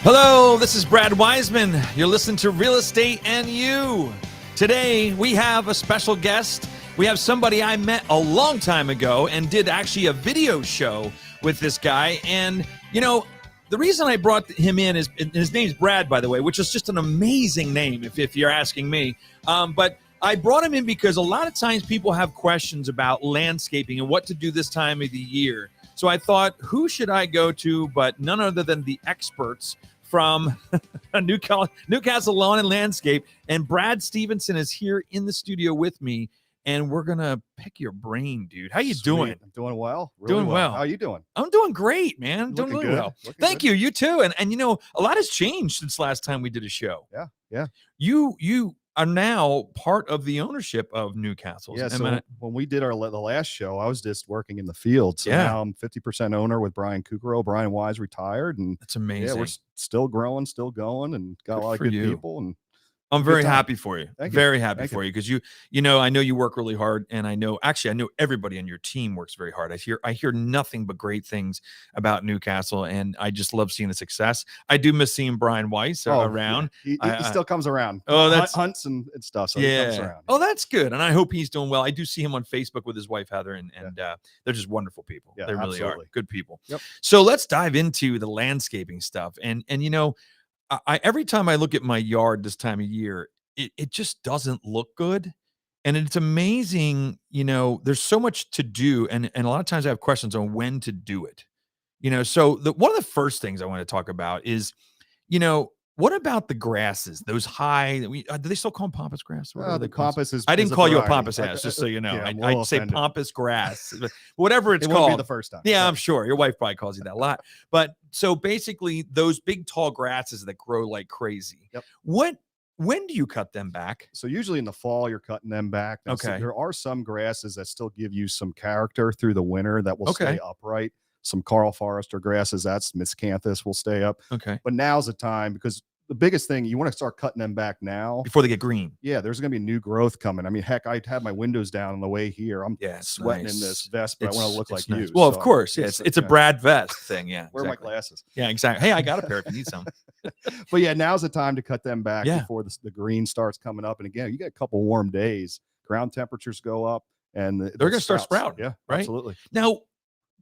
Hello, this is Brad Wiseman. You're listening to Real Estate and You. Today, we have a special guest. We have somebody I met a long time ago and did actually a video show with this guy. And, you know, the reason I brought him in is, his name's Brad, by the way, which is just an amazing name if you're asking me. But I brought him in because a lot of times people have questions about landscaping and what to do this time of the year. So I thought, who should I go to but none other than the experts from Newcastle Lawn and Landscape. And Brad Stephenson is here in the studio with me, and we're going to pick your brain, dude. How you doing? I'm doing well. Doing well. How are you doing? I'm doing great, man. Doing really well. Thank you. You too. And you know, a lot has changed since last time we did a show. Yeah. You are now part of the ownership of Newcastle. Yeah. So when we did the last show, I was just working in the field. So now I'm 50% owner with Brian Kukero. Brian Wise retired, and that's amazing. Yeah, we're still growing, still going, and got a lot of good people. And I'm very happy for you. Very happy for you because you know, I know you work really hard, and I know everybody on your team works very hard. I hear nothing but great things about Newcastle, and I just love seeing the success. I do miss seeing Brian Weiss around. Yeah. He still comes around. Oh, that's hunts and stuff. So yeah. He comes around. Oh, that's good, and I hope he's doing well. I do see him on Facebook with his wife Heather, and they're just wonderful people. Yeah, they really absolutely. are good people. Yep. So let's dive into the landscaping stuff, and you know, I every time I look at my yard this time of year, it just doesn't look good. And it's amazing, you know, there's so much to do. And a lot of times I have questions on when to do it. You know, so one of the first things I want to talk about is, you know, what about the grasses? Those high, do they still call them pampas grass? The pampas is. I didn't is call you a variety. pampas ass, just so you know. Yeah, I'd say pampas grass, whatever it's it called. Won't be the first time. Yeah, I'm sure your wife probably calls you that a lot. But so basically, those big tall grasses that grow like crazy. Yep. When do you cut them back? So usually in the fall, you're cutting them back. Now, Okay. So there are some grasses that still give you some character through the winter that will stay upright. Some Carl Forrester grasses, that's miscanthus, will stay up. Okay. But now's the time, because the biggest thing, you want to start cutting them back now before they get green. Yeah, there's going to be new growth coming. I mean, heck, I'd have my windows down on the way here. I'm sweating in this vest, but I want to look like you. Well, of course, yes. It's a Brad vest thing. Yeah. Wear my glasses. Yeah, exactly. Hey, I got a pair if you need some. But yeah, now's the time to cut them back before the green starts coming up. And again, you get a couple warm days, ground temperatures go up, and they're going to start sprouting. Yeah, right. Absolutely. Now,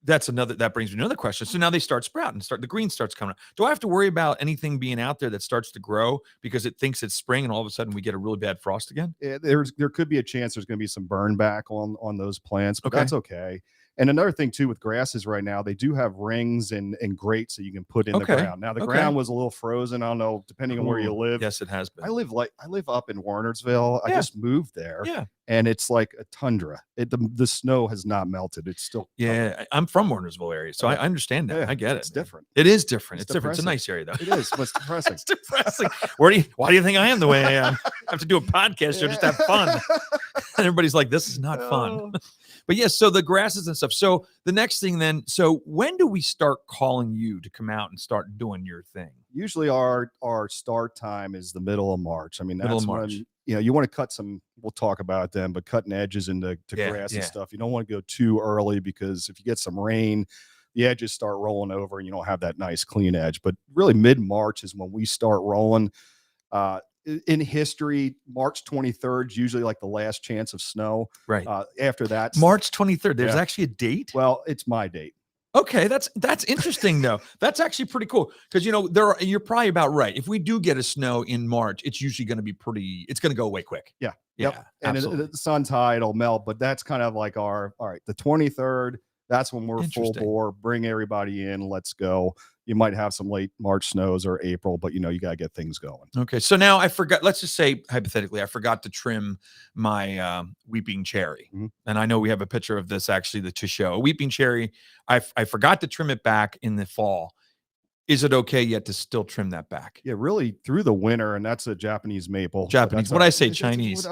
that brings me to another question. So now they start sprouting, the green starts coming up. Do I have to worry about anything being out there that starts to grow because it thinks it's spring and all of a sudden we get a really bad frost again? Yeah, there could be a chance there's going to be some burn back on those plants, but that's okay. And another thing too with grasses right now, they do have rings and grates that you can put in the ground. Now the ground was a little frozen. I don't know, depending on where you live. Yes, it has been. I live up in Warnersville. I just moved there. Yeah. And it's like a tundra. The snow has not melted. It's still I'm from Warnersville area, so I understand that. Yeah, I get it. It's different. It is different. It's different. Depressing. It's a nice area though. It is, but it's depressing. It's depressing. Why do you think I am the way I am? I have to do a podcast show just to have fun. And everybody's like, this is not fun. But yes, so the grasses and stuff. So the next thing then, so when do we start calling you to come out and start doing your thing? Usually our start time is the middle of March. I mean, that's when, you know, you want to cut some, we'll talk about them, but cutting edges into grass and stuff. You don't want to go too early because if you get some rain, the edges start rolling over and you don't have that nice clean edge. But really mid-March is when we start rolling. In history, March 23rd is usually like the last chance of snow. Right. After that, March 23rd. There's actually a date. Well, it's my date. Okay, that's interesting though. That's actually pretty cool because you know you're probably about right. If we do get a snow in March, it's usually going to be it's going to go away quick. Yeah. Yeah. And the sun's high, it'll melt. But that's kind of like all right, the 23rd. That's when we're full bore. Bring everybody in. Let's go. You might have some late March snows or April, but you know, you got to get things going. Okay. So now I forgot, let's just say hypothetically, I forgot to trim my weeping cherry. Mm-hmm. And I know we have a picture of this actually to show. A weeping cherry, I forgot to trim it back in the fall. Is it okay yet to still trim that back? Yeah, really through the winter, and that's a Japanese maple. Japanese. What I say, Chinese.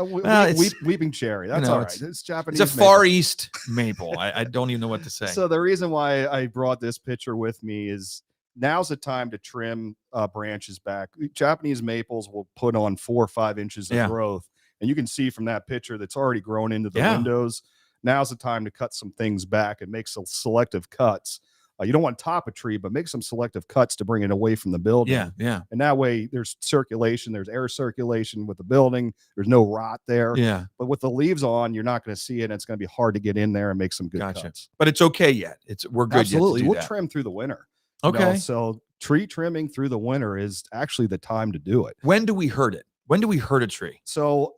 Weeping cherry. That's all right. It's Japanese. It's a Far East maple. I don't even know what to say. So the reason why I brought this picture with me is now's the time to trim branches back. Japanese maples will put on 4 or 5 inches of growth, and you can see from that picture that's already grown into the windows. Now's the time to cut some things back and make some selective cuts. You don't want to top a tree, but make some selective cuts to bring it away from the building. Yeah. And that way there's circulation, there's air circulation with the building. There's no rot there. Yeah. But with the leaves on, you're not going to see it. And it's going to be hard to get in there and make some good cuts. But it's okay yet. We're good. Absolutely. Yet to do we'll that. trim through the winter. Okay. So tree trimming through the winter is actually the time to do it. When do we hurt it? When do we hurt a tree? So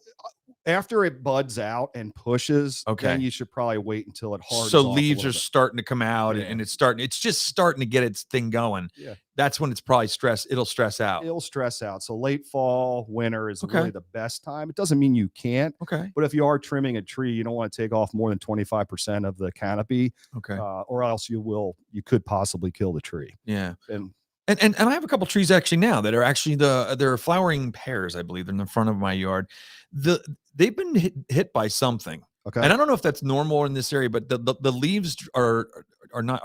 after it buds out and pushes, okay, then you should probably wait until it hardens. So leaves are starting to come out, and it's just starting to get its thing going. Yeah. That's when it's probably it'll stress out. It'll stress out. So late fall, winter is really the best time. It doesn't mean you can't. Okay. But if you are trimming a tree, you don't want to take off more than 25% of the canopy. Okay. Or else you could possibly kill the tree. Yeah. And I have a couple trees actually now that are actually they're flowering pears, I believe. They're in the front of my yard. They've been hit by something. Okay. And I don't know if that's normal in this area, but the leaves are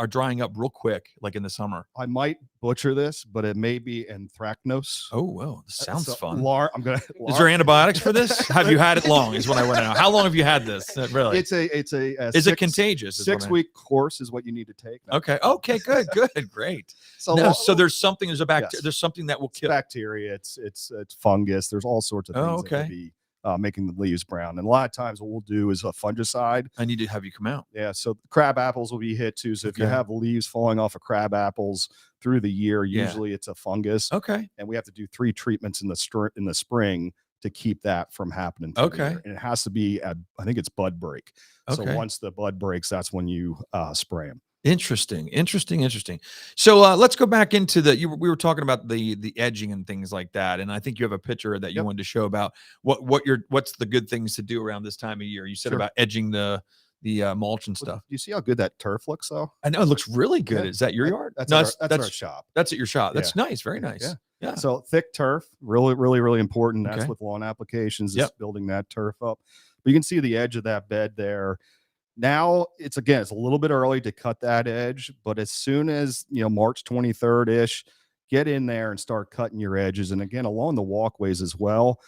drying up real quick, like in the summer. I might butcher this, but it may be anthracnose. Oh, well, this sounds fun. Is there antibiotics for this? Have you had it long? Is what I want to know. How long have you had this? Really? It's a is it contagious? 6-week course is what you need to take. Okay. Okay. Good. Great. So there's something. There's a bacteria. Yes. There's something that will kill. Bacteria. It's fungus. There's all sorts of things that could be making the leaves brown. And a lot of times what we'll do is a fungicide. I need to have you come out. Yeah. So crab apples will be hit too. So if you have leaves falling off of crab apples through the year, usually it's a fungus. Okay. And we have to do 3 treatments in the spring to keep that from happening. Okay. And it has to be I think it's bud break. Okay. So once the bud breaks, that's when you spray them. Interesting. So let's go back into we were talking about the edging and things like that, and I think you have a picture that you wanted to show about what's the good things to do around this time of year. You said about edging the mulch and stuff. Do you see how good that turf looks though? I know it looks really good. Is that your yard? That's our shop. That's at your shop. That's nice. Very nice. Yeah. So thick turf, really important. That's with lawn applications. Just building that turf up. But you can see the edge of that bed there. Now it's a little bit early to cut that edge, but as soon as March 23rd ish, get in there and start cutting your edges. And again, along the walkways as well.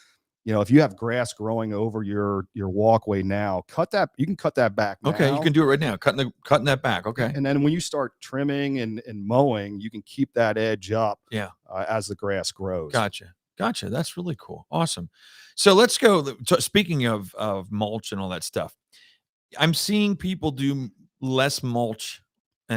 If you have grass growing over your walkway now, cut that. You can cut that back. Okay, you can do it right now. Cutting that back. Okay. And then when you start trimming and mowing, you can keep that edge up. Yeah. As the grass grows. Gotcha. That's really cool. Awesome. So let's go. Speaking of mulch and all that stuff, I'm seeing people do less mulch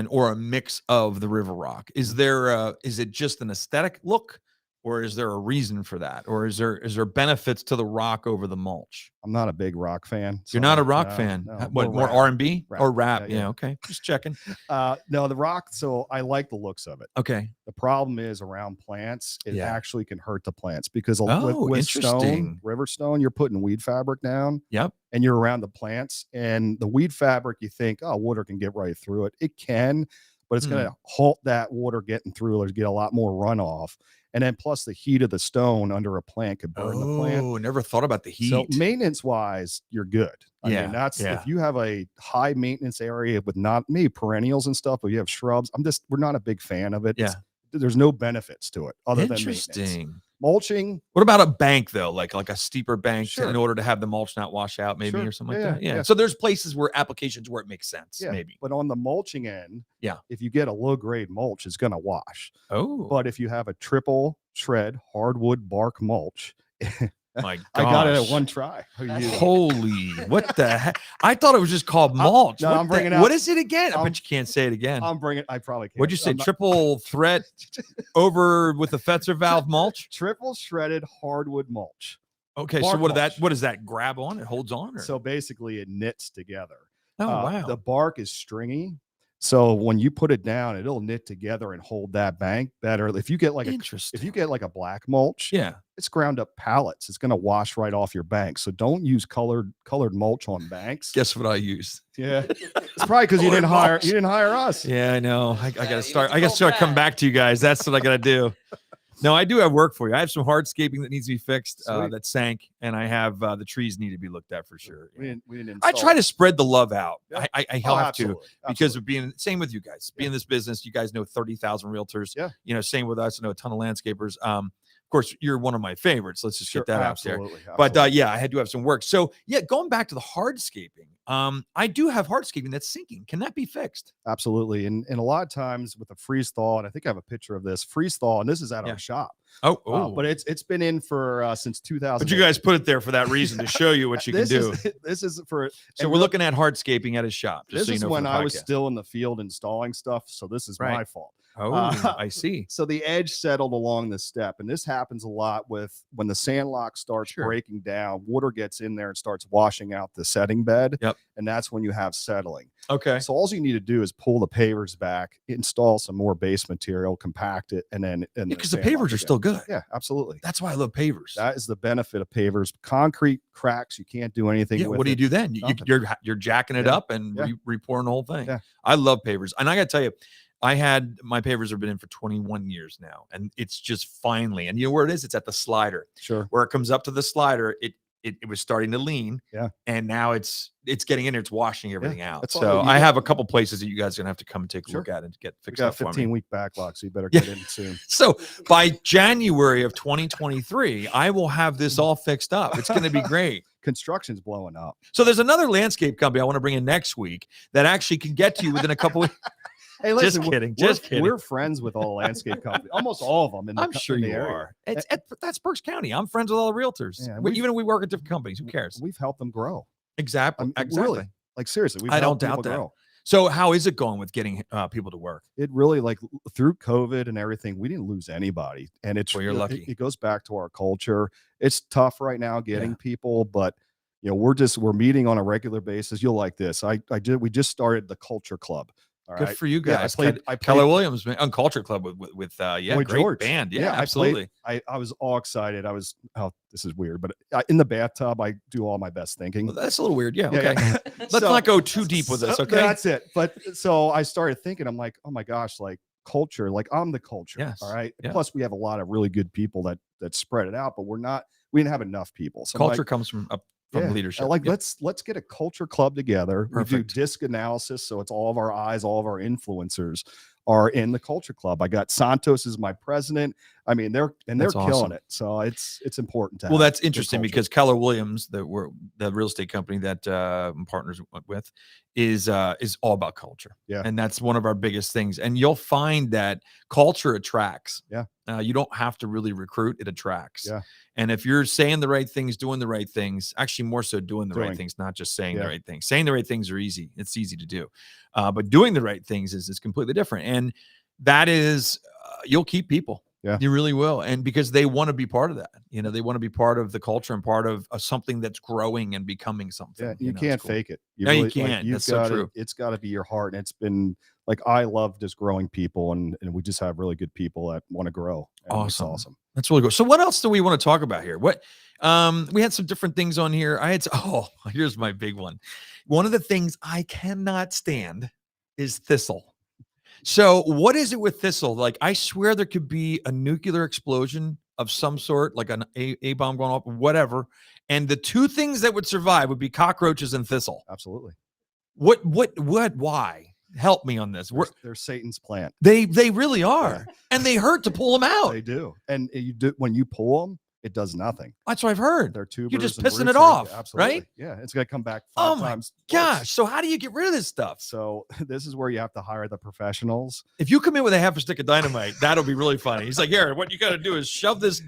or a mix of the river rock. Is it just an aesthetic look, or is there a reason for that, or is there benefits to the rock over the mulch? I'm not a big rock fan. So you're not a rock fan. No, what, more R&B or rap? Yeah. Okay, just checking. No, the rock. So I like the looks of it. Okay. The problem is around plants. It actually can hurt the plants because with stone, river stone, you're putting weed fabric down. Yep. And you're around the plants, and the weed fabric, you think, water can get right through it. It can, but it's going to halt that water getting through. There's get a lot more runoff. And then plus the heat of the stone under a plant could burn the plant. Oh, never thought about the heat. So maintenance wise, you're good. I mean, if you have a high maintenance area with not maybe perennials and stuff, but you have shrubs, we're not a big fan of it. Yeah. There's no benefits to it other than maintenance. Mulching. What about a bank though? Like a steeper bank in order to have the mulch not wash out, maybe or something like that. Yeah. So there's applications where it makes sense, maybe. But on the mulching end, if you get a low grade mulch, it's gonna wash. Oh. But if you have a triple shred hardwood bark mulch, my gosh. I got it at one try. Holy, what the heck? I thought it was just called mulch. I'm bringing out. What is it again? I bet you can't say it again. I probably can't. What'd you say? Triple threat over with the Fetzer valve mulch? Triple shredded hardwood mulch. Okay, so what does that grab on? It holds on? Or? So basically it knits together. Oh, wow. The bark is stringy. So when you put it down, it'll knit together and hold that bank better. If you get like a black mulch, it's ground up pallets. It's going to wash right off your bank. So don't use colored mulch on banks. Guess what I use? Yeah, it's probably because you didn't hire us. Yeah, I know. I got to start. I got to start coming back to you guys. That's what I got to do. No, I do have work for you. I have some hardscaping that needs to be fixed that sank, and I have the trees need to be looked at for sure. I try to spread the love out. Yeah. I have to because of being same with you guys. Being in this business, you guys know 30,000 realtors. Yeah. Same with us. I know a ton of landscapers. Of course, you're one of my favorites. Let's just get that out there. Absolutely. But I had to have some work. So going back to the hardscaping. I do have hardscaping that's sinking. Can that be fixed? Absolutely. And a lot of times with a freeze thaw, and I think I have a picture of this freeze thaw, and this is at our shop. But it's been in for since 2000. But you guys put it there for that reason, to show you what you can do. This is for. So we're looking at hardscaping at his shop. This is when I was still in the field installing stuff. So this is my fault. Oh, I see. So the edge settled along the step, and this happens a lot with when the sandlock starts breaking down. Water gets in there and starts washing out the setting bed. Yep. And that's when you have settling. Okay. So all you need to do is pull the pavers back, install some more base material, compact it, and then because the pavers are still good. Yeah, absolutely. That's why I love pavers. That is the benefit of pavers. Concrete cracks, you can't do anything with. What do you do then? You're jacking it up and repouring the whole thing. Yeah. I love pavers, and I got to tell you, my pavers have been in for 21 years now, and it's just finally, and you know where it is? It's at the slider. Sure. Where it comes up to the slider, it was starting to lean. Yeah. And now it's getting in there. It's washing everything out. So I have a couple places that you guys are going to have to come and take a look at and get fixed up for me. 15-week backlog, so you better get in soon. So by January of 2023, I will have this all fixed up. It's going to be great. Construction's blowing up. So there's another landscape company I want to bring in next week that actually can get to you within a couple weeks. Hey, listen, just kidding. We're friends with all landscape companies, almost all of them. I'm sure you are. That's Berks County. I'm friends with all the realtors. Yeah, even if we work at different companies, who cares? We've helped them grow. Exactly. Really, like seriously, I don't doubt that. Grow. So how is it going with getting people to work? It really, like through COVID and everything, we didn't lose anybody, and it's you're lucky. It goes back to our culture. It's tough right now getting people, but you know we're meeting on a regular basis. You'll like this. We just started the Culture Club. All Good right. for you guys. I played Keller Williams on Culture Club with great George. band. Yeah, absolutely. I was all excited. This is weird, but in the bathtub, I do all my best thinking. Well, that's a little weird. Yeah. Okay. Let's not go too deep with this. Okay. That's it. But so I started thinking, I'm like, oh my gosh, like culture, like I'm the culture. Yes. All right. Yeah. Plus, we have a lot of really good people that spread it out, but we didn't have enough people. So culture comes from leadership. Like let's get a culture club together. Perfect. We do disc analysis, so it's all of our eyes, all of our influencers are in the culture club. I got Santos as my president. I mean, they're killing it. So it's important to have. Well, that's interesting because Keller Williams, the real estate company that I'm partners with, is all about culture. Yeah. And that's one of our biggest things. And you'll find that culture attracts. Yeah. You don't have to really recruit, it attracts. Yeah. And if you're saying the right things, doing the right things, actually more so doing the right things, not just saying the right things. Saying the right things are easy. It's easy to do. But doing the right things is completely different. And that is, you'll keep people. Yeah, you really will. And because they want to be part of that, they want to be part of the culture and part of something that's growing and becoming something. Yeah, you can't fake it. You can't. That's so true. It's got to be your heart. And it's been like, I love just growing people, and we just have really good people that want to grow. Awesome. That's really good. So what else do we want to talk about here? We had some different things on here. Here's my big one. One of the things I cannot stand is Thistle. So what is it with Thistle? Like, I swear there could be a nuclear explosion of some sort, like an A bomb going off, whatever. And the two things that would survive would be cockroaches and Thistle. Absolutely. Why? Help me on this. They're Satan's plant. They really are. Yeah. And they hurt to pull them out. They do. And when you pull them, it does nothing. That's what I've heard. They're tubers. You're just pissing it off, right? Yeah, it's going to come back 5 times. Oh my gosh. So how do you get rid of this stuff? So this is where you have to hire the professionals. If you come in with a half a stick of dynamite, that'll be really funny. He's like, here, what you got to do is shove this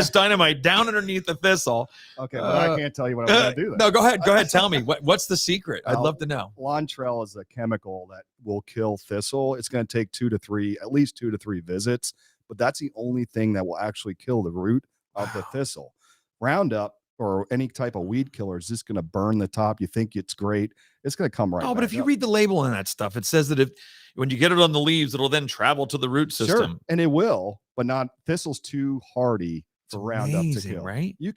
dynamite down underneath the Thistle. Okay, but I can't tell you what I'm going to do. No, go ahead. Go ahead. Tell me. What's the secret? I'd love to know. Lantrell is a chemical that will kill Thistle. It's going to take at least 2 to 3 visits, but that's the only thing that will actually kill the root of the Thistle. Roundup or any type of weed killer is just going to burn the top. You think it's great. It's going to come right. Oh, but if you read the label on that stuff, it says that when you get it on the leaves, it'll then travel to the root system. Sure. And it will, but not Thistle's too hardy for Roundup to kill. Right? You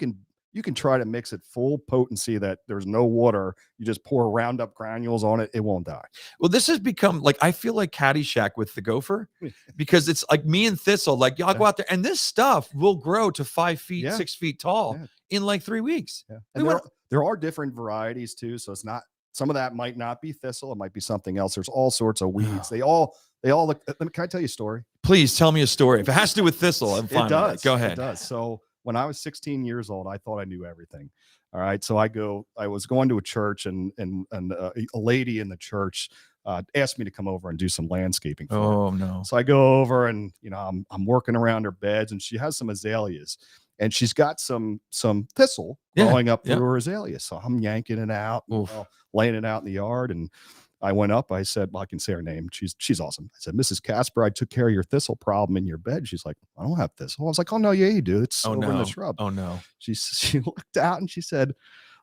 can try to mix it full potency that there's no water. You just pour Roundup granules on it. It won't die. Well, this has become like, I feel like Caddyshack with the gopher because it's like me and Thistle, like y'all go out there and this stuff will grow to 5 feet, 6 feet tall in like 3 weeks. Yeah. And there are different varieties too. So it's not, some of that might not be Thistle. It might be something else. There's all sorts of weeds. They all look, can I tell you a story? Please tell me a story. If it has to do with Thistle, I'm fine. It does. Go ahead. It does. So when I was 16 years old, I thought I knew everything. All right. So I was going to a church and a lady in the church asked me to come over and do some landscaping for her. Oh no. So I go over and, I'm working around her beds, and she has some azaleas, and she's got some thistle growing up through her azaleas. So I'm yanking it out, laying it out in the yard. And I went up, I said, well, I can say her name. She's awesome. I said, Mrs. Casper, I took care of your thistle problem in your bed. She's like, I don't have thistle. I was like, oh no, yeah, you do. It's over in the shrub. Oh no. She looked out and she said,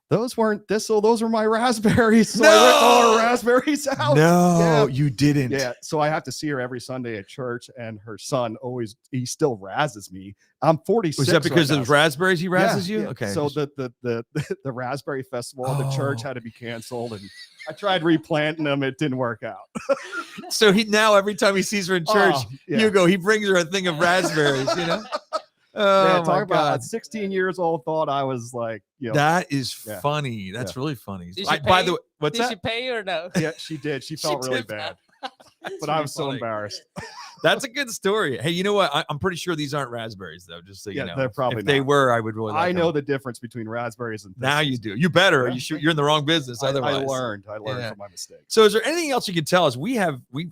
those weren't thistle, those were my raspberries. So No! I ripped all her raspberries out. No, you didn't. Yeah. So I have to see her every Sunday at church, and her son he still razzes me. I'm 46. Was that because of raspberries he razzes you? Yeah. Okay. So the raspberry festival at the church had to be canceled, and I tried replanting them. It didn't work out. So now every time he sees her in church, he brings her a thing of raspberries, Oh, talk about 16 years old, thought I was like, that is funny. That's really funny. By the way, what's that? Did she pay or no? Yeah, she did. She felt really bad. But I was so embarrassed. That's a good story. Hey, you know what? I'm pretty sure these aren't raspberries, though. Just so you know, they're probably if they were, I would really. I know the difference between raspberries and now you do. You better. You're in the wrong business. Otherwise, I learned from my mistakes. So, is there anything else you can tell us? We've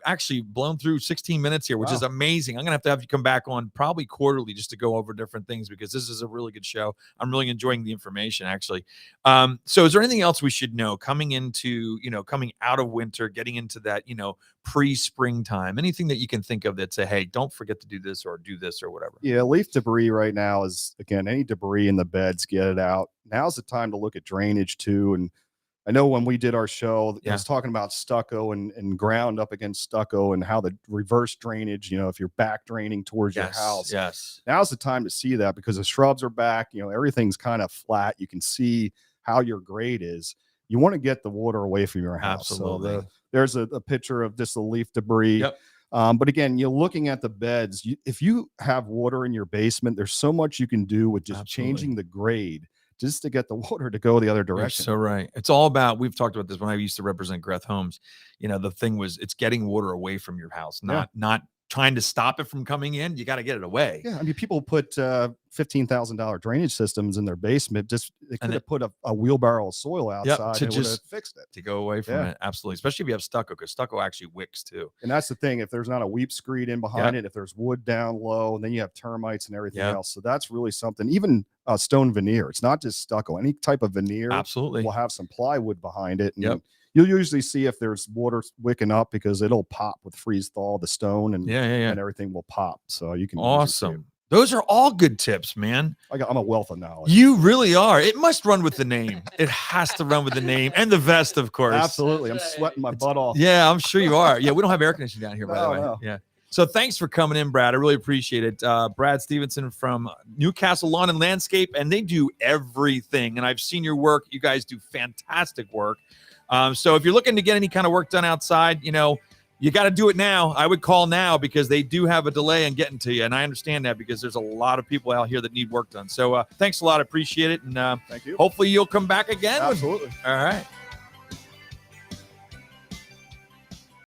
actually blown through 16 minutes here, which is amazing. I'm gonna have you come back on probably quarterly just to go over different things, because this is a really good show. I'm really enjoying the information, actually. So, is there anything else we should know coming into coming out of winter, getting into that pre-springtime? Anything that you can think of that say, hey, don't forget to do this or whatever? Yeah, leaf debris right now is, again, any debris in the beds, get it out. Now's the time to look at drainage too. And I know when we did our show, I was talking about stucco and ground up against stucco and how the reverse drainage, if you're back draining towards your house. Yes. Now's the time to see that, because the shrubs are back, everything's kind of flat. You can see how your grade is. You want to get the water away from your house. Absolutely. So there's a picture of just the leaf debris. Yep. But again, you're looking at the beds. If you have water in your basement, there's so much you can do with just changing the grade just to get the water to go the other direction. You're so right. It's all about, we've talked about this when I used to represent Greth Homes. The thing was, it's getting water away from your house, not trying to stop it from coming in. You got to get it away. Yeah. I mean, people put $15,000 drainage systems in their basement. They could have put a wheelbarrow of soil outside to and just fixed it. To go away from it. Absolutely. Especially if you have stucco, because stucco actually wicks too. And that's the thing. If there's not a weep screed in behind it, if there's wood down low, and then you have termites and everything else. So that's really something. Even stone veneer. It's not just stucco. Any type of veneer will have some plywood behind it. And you'll usually see if there's water wicking up, because it'll pop with freeze thaw, the stone, and everything will pop. So you can. Awesome. Those are all good tips, man. I'm a wealth of knowledge. You really are. It must run with the name. It has to run with the name and the vest, of course. Absolutely. I'm sweating my butt off. Yeah, I'm sure you are. Yeah, we don't have air conditioning down here, by the way. No. Yeah. So thanks for coming in, Brad. I really appreciate it. Brad Stephenson from Newcastle Lawn and Landscape, and they do everything. And I've seen your work. You guys do fantastic work. So if you're looking to get any kind of work done outside, you got to do it now. I would call now, because they do have a delay in getting to you. And I understand that, because there's a lot of people out here that need work done. So thanks a lot. I appreciate it. And thank you. Hopefully you'll come back again. Absolutely. All right.